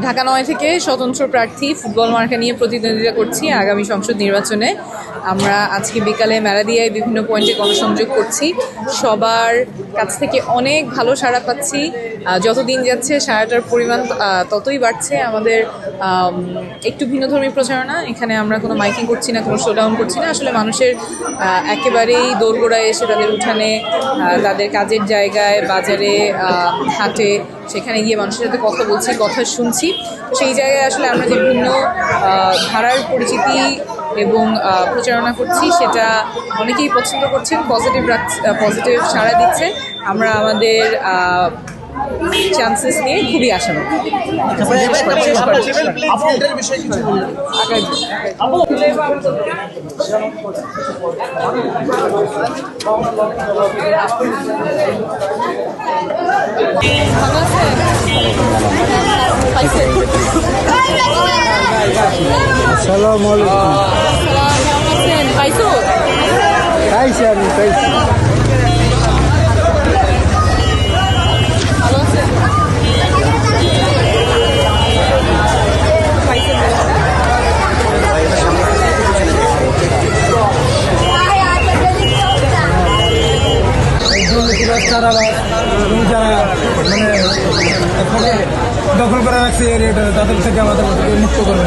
ঢাকা ৯ থেকে স্বতন্ত্র প্রার্থী ফুটবল মার্কা নিয়ে প্রতিদ্বন্দ্বিতা করছি আগামী সংসদ নির্বাচনে। আমরা আজকে বিকালে মেলাদিয়ায় বিভিন্ন পয়েন্টে গণসংযোগ করছি। সবার কাছ থেকে অনেক ভালো সাড়া পাচ্ছি। যত দিন যাচ্ছে সাড়াটার পরিমাণ ততই বাড়ছে। আমাদের একটু ভিন্নধর্মী প্রচারণা, এখানে আমরা কোনো মাইকিং করছি না, কোনো শোডাউন করছি না। আসলে মানুষের একেবারেই দোরগোড়ায় এসে তাদের উঠানে, তাদের কাজের জায়গায়, বাজারে, হাটে, সেখানে গিয়ে মানুষের সাথে কথা বলছি, কথা শুনছি। সেই জায়গায় আসলে আমরা যে ভিন্ন ধারার পরিচিতি এবং প্রচারণা করছি সেটা অনেকেই পছন্দ করছেন, পজিটিভ সাড়া দিচ্ছে। আমরা আমাদের চান্সেস নিয়ে খুবই আশাবাদী। আসসালামু আলাইকুম। পাইছো? পাইছি আমি পাইছি। যারা মানে দখল করে রাখছে এরিয়াটা, তাদের থেকে আমাদের মুক্ত করবে।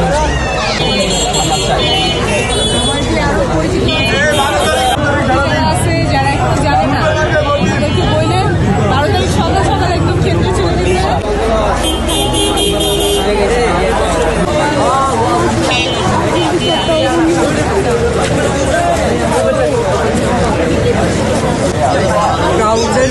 যারা একটু জানে না তাদেরকে বললেন 12 তারিখ সকাল সকাল একদম কেন্দ্রে চলে দিচ্ছে। কাউন্সিল